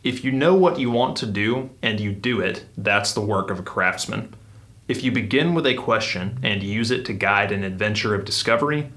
If you know what you want to do and you do it, that's the work of a craftsman. If you begin with a question and use it to guide an adventure of discovery,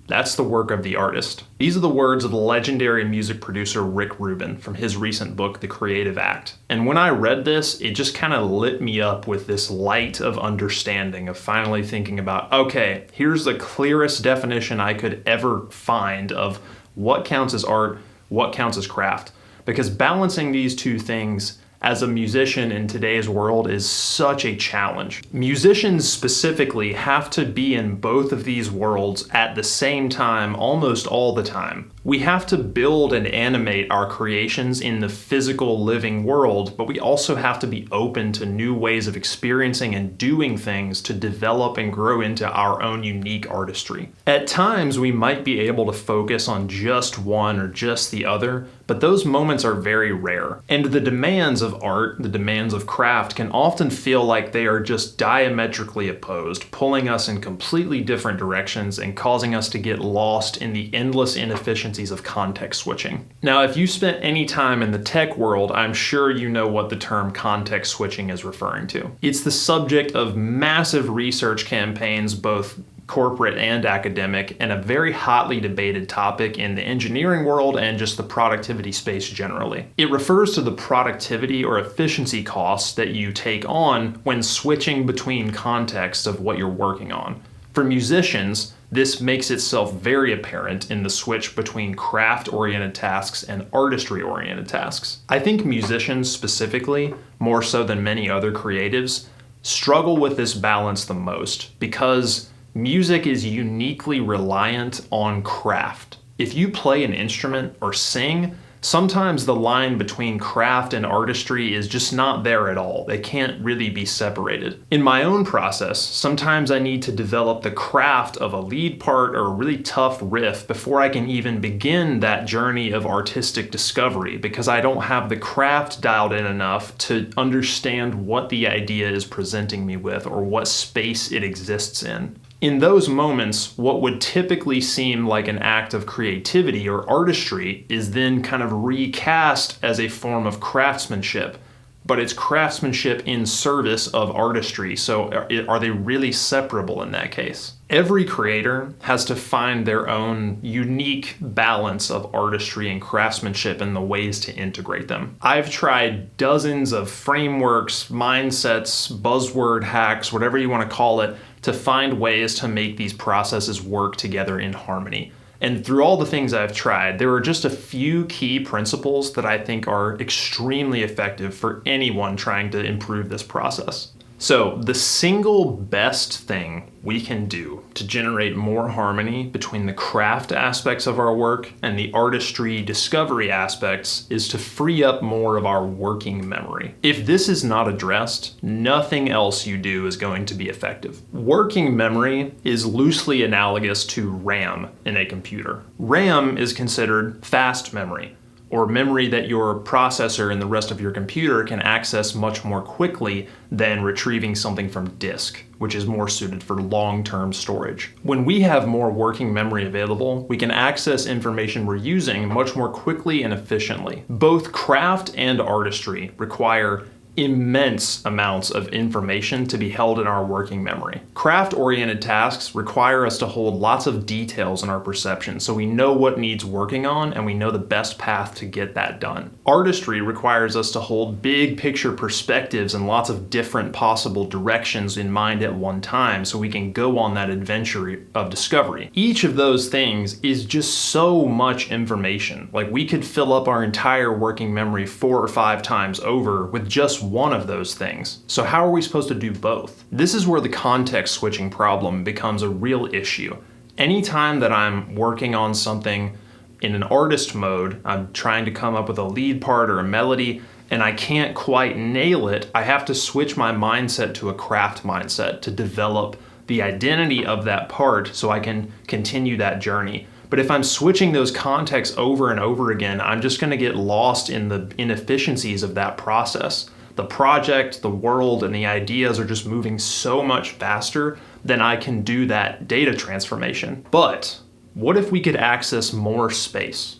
that's the work of the artist. These are the words of the legendary music producer Rick Rubin from his recent book, The Creative Act. And when I read this, it just kind of lit me up with this light of understanding of finally thinking about, okay, here's the clearest definition I could ever find of what counts as art, what counts as craft. Because balancing these two things as a musician in today's world is such a challenge. Musicians specifically have to be in both of these worlds at the same time, almost all the time. We have to build and animate our creations in the physical living world, but we also have to be open to new ways of experiencing and doing things to develop and grow into our own unique artistry. At times, we might be able to focus on just one or just the other, but those moments are very rare. And the demands of art, the demands of craft, can often feel like they are just diametrically opposed, pulling us in completely different directions and causing us to get lost in the endless inefficiencies of context switching. Now, if you spent any time in the tech world, I'm sure you know what the term context switching is referring to. It's the subject of massive research campaigns, both corporate and academic, and a very hotly debated topic in the engineering world and just the productivity space generally. It refers to the productivity or efficiency costs that you take on when switching between contexts of what you're working on. For musicians, this makes itself very apparent in the switch between craft-oriented tasks and artistry-oriented tasks. I think musicians specifically, more so than many other creatives, struggle with this balance the most because music is uniquely reliant on craft. If you play an instrument or sing, sometimes the line between craft and artistry is just not there at all. They can't really be separated. In my own process, sometimes I need to develop the craft of a lead part or a really tough riff before I can even begin that journey of artistic discovery, because I don't have the craft dialed in enough to understand what the idea is presenting me with or what space it exists in. In those moments, what would typically seem like an act of creativity or artistry is then kind of recast as a form of craftsmanship, but it's craftsmanship in service of artistry, so are they really separable in that case? Every creator has to find their own unique balance of artistry and craftsmanship and the ways to integrate them. I've tried dozens of frameworks, mindsets, buzzword hacks, whatever you want to call it, to find ways to make these processes work together in harmony. And through all the things I've tried, there are just a few key principles that I think are extremely effective for anyone trying to improve this process. So, the single best thing we can do to generate more harmony between the craft aspects of our work and the artistry discovery aspects is to free up more of our working memory. If this is not addressed, nothing else you do is going to be effective. Working memory is loosely analogous to RAM in a computer. RAM is considered fast memory, or memory that your processor and the rest of your computer can access much more quickly than retrieving something from disk, which is more suited for long-term storage. When we have more working memory available, we can access information we're using much more quickly and efficiently. Both craft and artistry require immense amounts of information to be held in our working memory. Craft-oriented tasks require us to hold lots of details in our perception so we know what needs working on and we know the best path to get that done. Artistry requires us to hold big picture perspectives and lots of different possible directions in mind at one time so we can go on that adventure of discovery. Each of those things is just so much information. Like, we could fill up our entire working memory 4 or 5 times over with just one of those things. So how are we supposed to do both? This is where the context switching problem becomes a real issue. Anytime that I'm working on something in an artist mode, I'm trying to come up with a lead part or a melody, and I can't quite nail it, I have to switch my mindset to a craft mindset to develop the identity of that part so I can continue that journey. But if I'm switching those contexts over and over again, I'm just going to get lost in the inefficiencies of that process. The project, the world, and the ideas are just moving so much faster than I can do that data transformation. But what if we could access more space?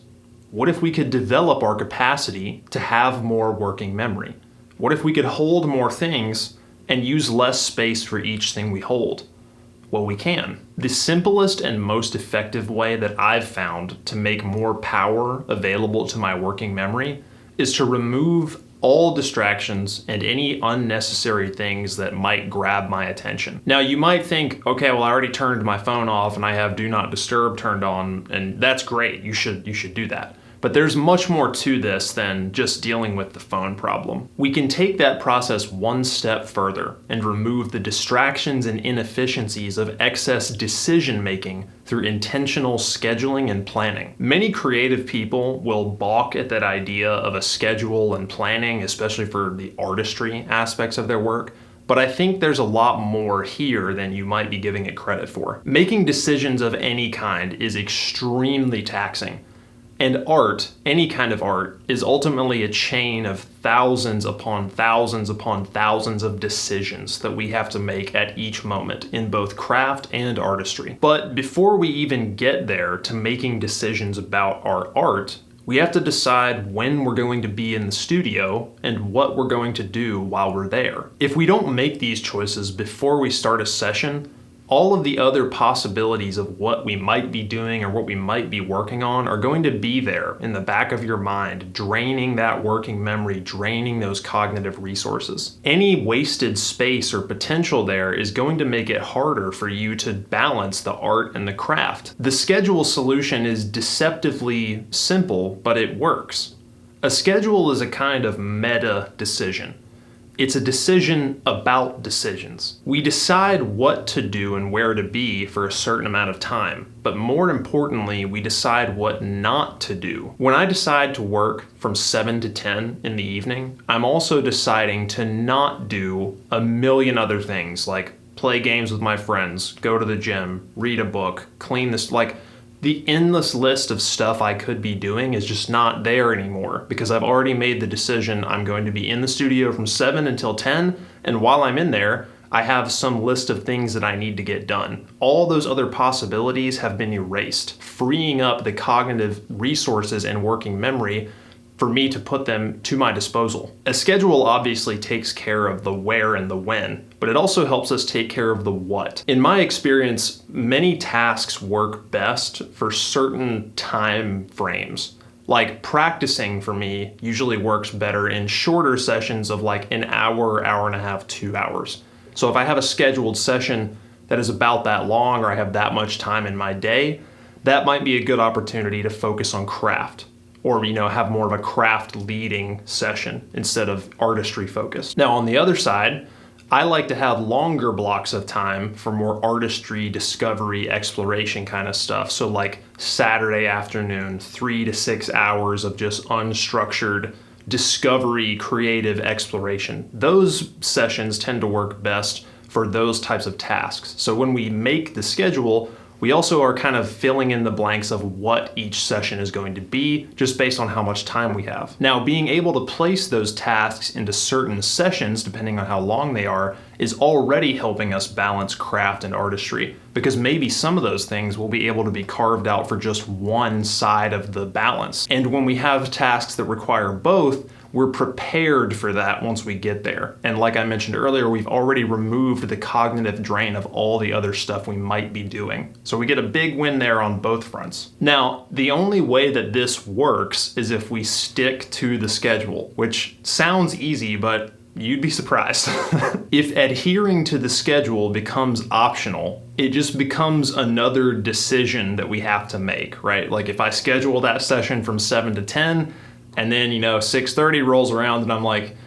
What if we could develop our capacity to have more working memory? What if we could hold more things and use less space for each thing we hold? Well, we can. The simplest and most effective way that I've found to make more power available to my working memory is to remove all distractions and any unnecessary things that might grab my attention. Now, you might think, okay, well, I already turned my phone off and I have Do Not Disturb turned on, and that's great. You should do that. But there's much more to this than just dealing with the phone problem. We can take that process one step further and remove the distractions and inefficiencies of excess decision making through intentional scheduling and planning. Many creative people will balk at that idea of a schedule and planning, especially for the artistry aspects of their work. But I think there's a lot more here than you might be giving it credit for. Making decisions of any kind is extremely taxing. And art, any kind of art, is ultimately a chain of thousands upon thousands upon thousands of decisions that we have to make at each moment in both craft and artistry. But before we even get there to making decisions about our art, we have to decide when we're going to be in the studio and what we're going to do while we're there. If we don't make these choices before we start a session, all of the other possibilities of what we might be doing or what we might be working on are going to be there in the back of your mind, draining that working memory, draining those cognitive resources. Any wasted space or potential there is going to make it harder for you to balance the art and the craft. The schedule solution is deceptively simple, but it works. A schedule is a kind of meta decision. It's a decision about decisions. We decide what to do and where to be for a certain amount of time, but more importantly, we decide what not to do. When I decide to work from 7 to 10 in the evening, I'm also deciding to not do a million other things like play games with my friends, go to the gym, read a book, clean this, the endless list of stuff I could be doing is just not there anymore because I've already made the decision I'm going to be in the studio from 7 until 10, and while I'm in there, I have some list of things that I need to get done. All those other possibilities have been erased, freeing up the cognitive resources and working memory for me to put them to my disposal. A schedule obviously takes care of the where and the when, but it also helps us take care of the what. In my experience, many tasks work best for certain time frames. Like practicing for me usually works better in shorter sessions of like an hour, hour and a half, 2 hours. So if I have a scheduled session that is about that long or I have that much time in my day, that might be a good opportunity to focus on craft. Or, have more of a craft leading session instead of artistry focused. Now, on the other side, I like to have longer blocks of time for more artistry, discovery, exploration kind of stuff. So like Saturday afternoon, 3 to 6 hours of just unstructured discovery, creative exploration. Those sessions tend to work best for those types of tasks. So when we make the schedule, we also are kind of filling in the blanks of what each session is going to be just based on how much time we have. Now, being able to place those tasks into certain sessions, depending on how long they are, is already helping us balance craft and artistry, because maybe some of those things will be able to be carved out for just one side of the balance. And when we have tasks that require both, we're prepared for that once we get there. And like I mentioned earlier, we've already removed the cognitive drain of all the other stuff we might be doing. So we get a big win there on both fronts. Now, the only way that this works is if we stick to the schedule, which sounds easy, but you'd be surprised. If adhering to the schedule becomes optional, it just becomes another decision that we have to make, right? Like if I schedule that session from 7 to 10, and then, 6:30 rolls around and I'm like,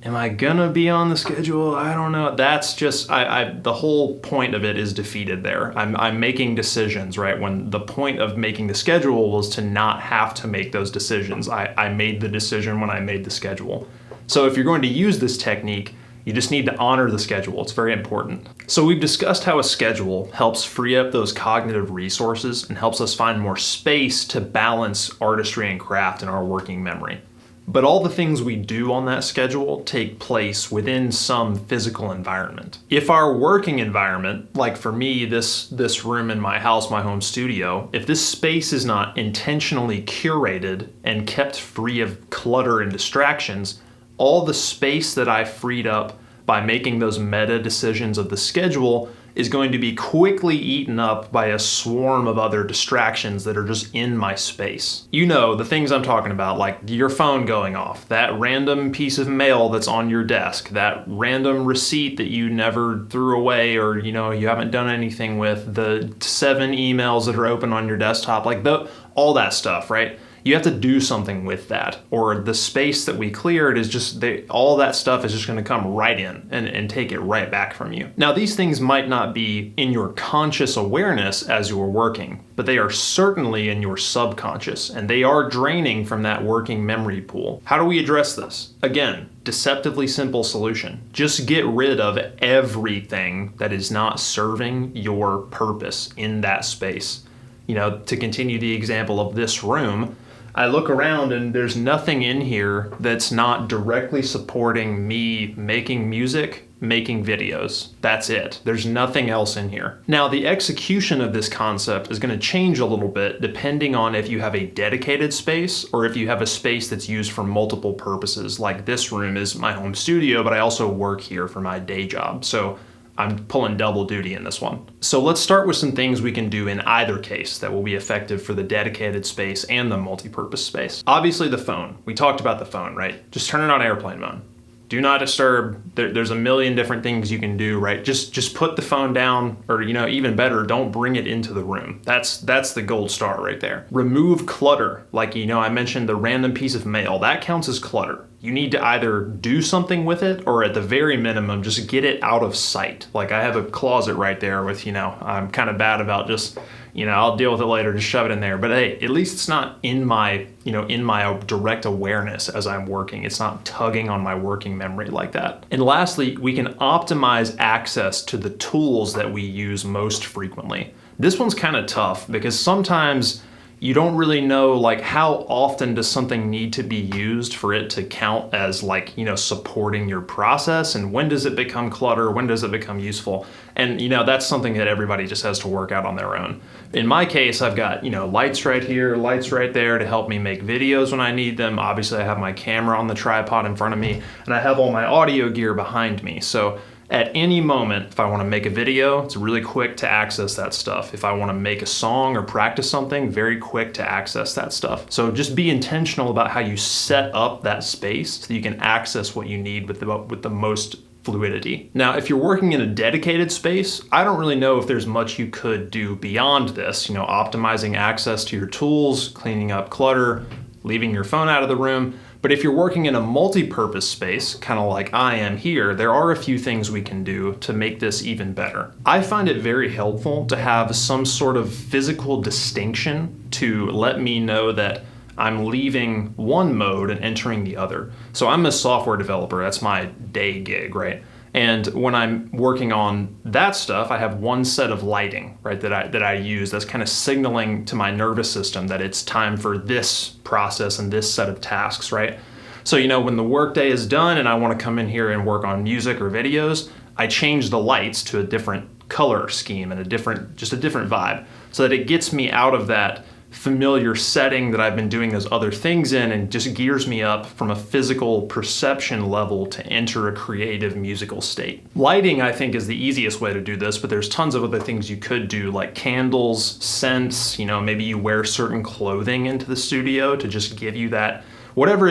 am I gonna be on the schedule? I don't know. That's just, the whole point of it is defeated there. I'm making decisions, right? When the point of making the schedule was to not have to make those decisions. I made the decision when I made the schedule. So if you're going to use this technique, you just need to honor the schedule. It's very important. So we've discussed how a schedule helps free up those cognitive resources and helps us find more space to balance artistry and craft in our working memory. But all the things we do on that schedule take place within some physical environment. If our working environment, like for me, this room in my house, my home studio, if this space is not intentionally curated and kept free of clutter and distractions, all the space that I freed up by making those meta decisions of the schedule is going to be quickly eaten up by a swarm of other distractions that are just in my space. You know, the things I'm talking about, like your phone going off, that random piece of mail that's on your desk, that random receipt that you never threw away or, you know, you haven't done anything with, the 7 emails that are open on your desktop, like all that stuff, right? You have to do something with that, or the space that we cleared is just, all that stuff is just gonna come right in and take it right back from you. Now, these things might not be in your conscious awareness as you're working, but they are certainly in your subconscious, and they are draining from that working memory pool. How do we address this? Again, deceptively simple solution. Just get rid of everything that is not serving your purpose in that space. You know, to continue the example of this room, I look around and there's nothing in here that's not directly supporting me making music, making videos. That's it. There's nothing else in here. Now, the execution of this concept is going to change a little bit depending on if you have a dedicated space or if you have a space that's used for multiple purposes. Like this room is my home studio, but I also work here for my day job. So I'm pulling double duty in this one. So let's start with some things we can do in either case that will be effective for the dedicated space and the multi-purpose space. Obviously the phone. We talked about the phone, right? Just turn it on airplane mode. Do not disturb. There's a million different things you can do, right? Just put the phone down, or, you know, even better, don't bring it into the room. That's the gold star right there. Remove clutter. Like, you know, I mentioned the random piece of mail. That counts as clutter. You need to either do something with it or at the very minimum, just get it out of sight. Like I have a closet right there with, you know, I'm kind of bad about just, you know, I'll deal with it later, just shove it in there. But hey, at least it's not in my, you know, in my direct awareness as I'm working. It's not tugging on my working memory like that. And lastly, we can optimize access to the tools that we use most frequently. This one's kind of tough because sometimes you don't really know, like, how often does something need to be used for it to count as, like, you know, supporting your process, and when does it become clutter, when does it become useful? And, you know, that's something that everybody just has to work out on their own. In my case, I've got, you know, lights right here, lights right there to help me make videos when I need them. Obviously, I have my camera on the tripod in front of me, and I have all my audio gear behind me. So at any moment, if I want to make a video, it's really quick to access that stuff. If I want to make a song or practice something, very quick to access that stuff. So just be intentional about how you set up that space so you can access what you need with the most fluidity. Now, if you're working in a dedicated space, I don't really know if there's much you could do beyond this, you know, optimizing access to your tools, cleaning up clutter, leaving your phone out of the room. But if you're working in a multi-purpose space, kind of like I am here, there are a few things we can do to make this even better. I find it very helpful to have some sort of physical distinction to let me know that I'm leaving one mode and entering the other. So I'm a software developer, that's my day gig, right? And when I'm working on that stuff, I have one set of lighting, right, that I use that's kind of signaling to my nervous system that it's time for this process and this set of tasks, right? So, you know, when the workday is done and I want to come in here and work on music or videos, I change the lights to a different color scheme and just a different vibe so that it gets me out of that familiar setting that I've been doing those other things in and just gears me up from a physical perception level to enter a creative musical state. Lighting, I think, is the easiest way to do this, but there's tons of other things you could do, like candles, scents, you know, maybe you wear certain clothing into the studio to just give you that, whatever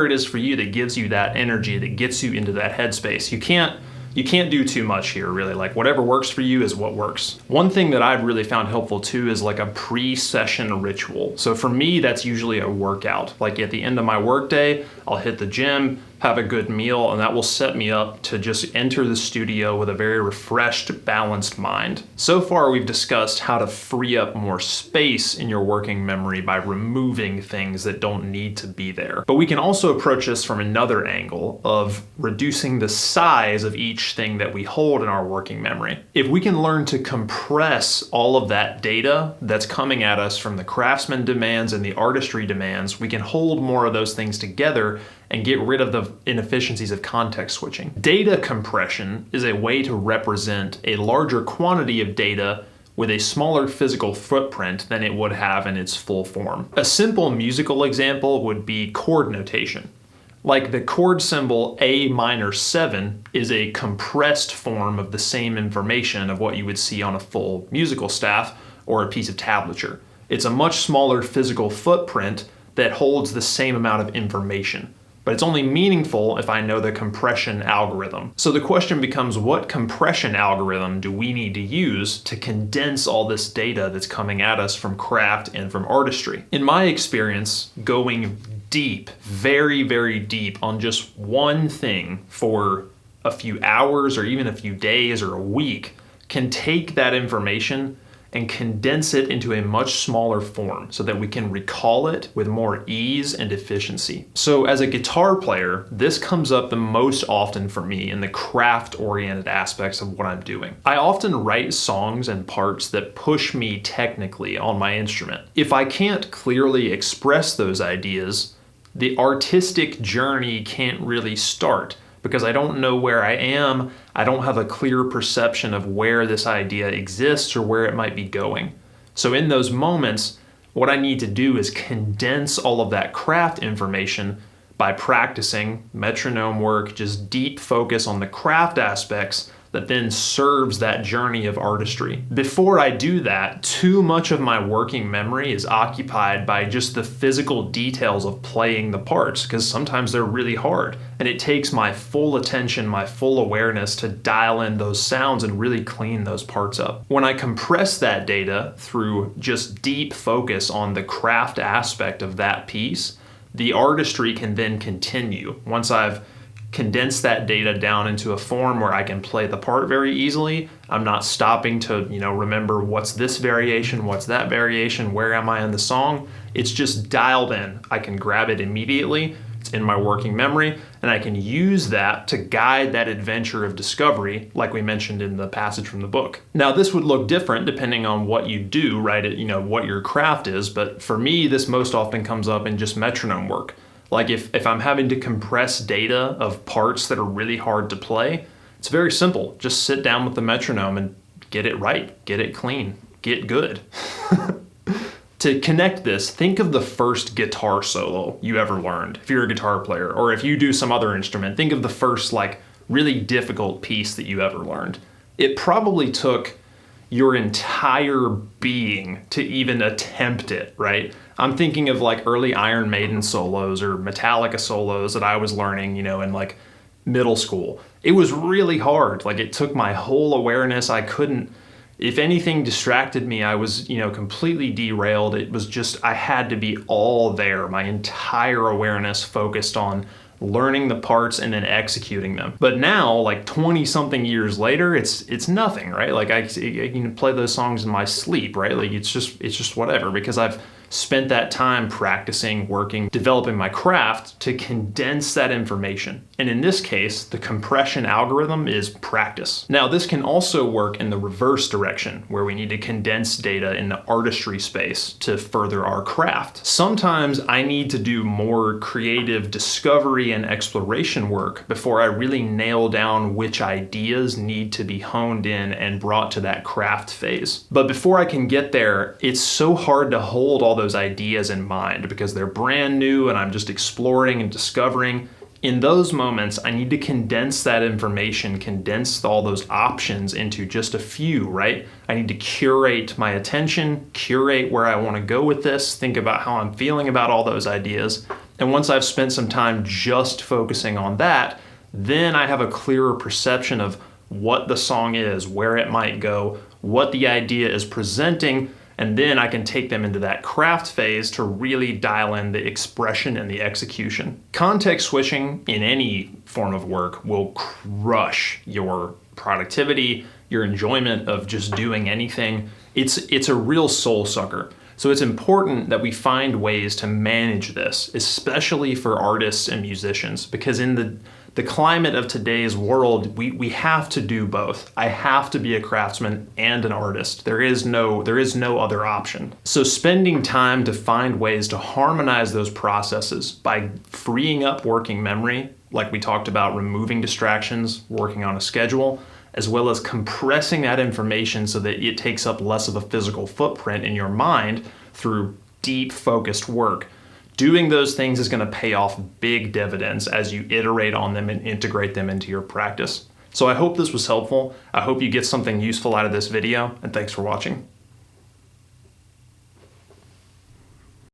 it is for you that gives you that energy, that gets you into that headspace. You can't do too much here, really. Like, whatever works for you is what works. One thing that I've really found helpful too is like a pre-session ritual. So for me, that's usually a workout. Like at the end of my workday, I'll hit the gym, have a good meal, and that will set me up to just enter the studio with a very refreshed, balanced mind. So far, we've discussed how to free up more space in your working memory by removing things that don't need to be there. But we can also approach this from another angle of reducing the size of each thing that we hold in our working memory. If we can learn to compress all of that data that's coming at us from the Craftsman demands and the artistry demands, we can hold more of those things together and get rid of the inefficiencies of context switching. Data compression is a way to represent a larger quantity of data with a smaller physical footprint than it would have in its full form. A simple musical example would be chord notation. Like the chord symbol A minor 7 is a compressed form of the same information of what you would see on a full musical staff or a piece of tablature. It's a much smaller physical footprint that holds the same amount of information. But it's only meaningful if I know the compression algorithm. So the question becomes, what compression algorithm do we need to use to condense all this data that's coming at us from craft and from artistry? In my experience, going deep, very, very deep on just one thing for a few hours or even a few days or a week can take that information and condense it into a much smaller form so that we can recall it with more ease and efficiency. So as a guitar player, this comes up the most often for me in the craft-oriented aspects of what I'm doing. I often write songs and parts that push me technically on my instrument. If I can't clearly express those ideas, the artistic journey can't really start, because I don't know where I am. I don't have a clear perception of where this idea exists or where it might be going. So in those moments, what I need to do is condense all of that craft information by practicing metronome work, just deep focus on the craft aspects that then serves that journey of artistry. Before I do that, too much of my working memory is occupied by just the physical details of playing the parts, because sometimes they're really hard, and it takes my full attention, my full awareness to dial in those sounds and really clean those parts up. When I compress that data through just deep focus on the craft aspect of that piece, the artistry can then continue. Once I've condense that data down into a form where I can play the part very easily. I'm not stopping to, remember what's this variation, what's that variation, where am I in the song? It's just dialed in. I can grab it immediately. It's in my working memory, and I can use that to guide that adventure of discovery, like we mentioned in the passage from the book. Now, this would look different depending on what you do, right? What your craft is, but for me, this most often comes up in just metronome work. Like if I'm having to compress data of parts that are really hard to play, it's very simple. Just sit down with the metronome and get it right, get it clean, get good. To connect this, think of the first guitar solo you ever learned, if you're a guitar player, or if you do some other instrument, think of the first really difficult piece that you ever learned. It probably took your entire being to even attempt it, right? I'm thinking of early Iron Maiden solos or Metallica solos that I was learning, in middle school. It was really hard. It took my whole awareness. I couldn't, if anything distracted me, I was, completely derailed. It was just, I had to be all there. My entire awareness focused on learning the parts and then executing them. But now, 20 something years later, it's nothing, right? I can play those songs in my sleep, right? It's just whatever, because I've spent that time practicing, working, developing my craft to condense that information. And in this case, the compression algorithm is practice. Now, this can also work in the reverse direction, where we need to condense data in the artistry space to further our craft. Sometimes I need to do more creative discovery and exploration work before I really nail down which ideas need to be honed in and brought to that craft phase. But before I can get there, it's so hard to hold all those ideas in mind because they're brand new and I'm just exploring and discovering. In those moments, I need to condense that information, condense all those options into just a few, right? I need to curate my attention, curate where I want to go with this, think about how I'm feeling about all those ideas. And once I've spent some time just focusing on that, then I have a clearer perception of what the song is, where it might go, what the idea is presenting, And then I can take them into that craft phase to really dial in the expression and the execution. Context switching in any form of work will crush your productivity, your enjoyment of just doing anything. It's a real soul sucker. So it's important that we find ways to manage this, especially for artists and musicians, because in the climate of today's world, we have to do both. I have to be a craftsman and an artist. There is no other option. So spending time to find ways to harmonize those processes by freeing up working memory, like we talked about, removing distractions, working on a schedule, as well as compressing that information so that it takes up less of a physical footprint in your mind through deep focused work. Doing those things is going to pay off big dividends as you iterate on them and integrate them into your practice. So I hope this was helpful. I hope you get something useful out of this video, and thanks for watching.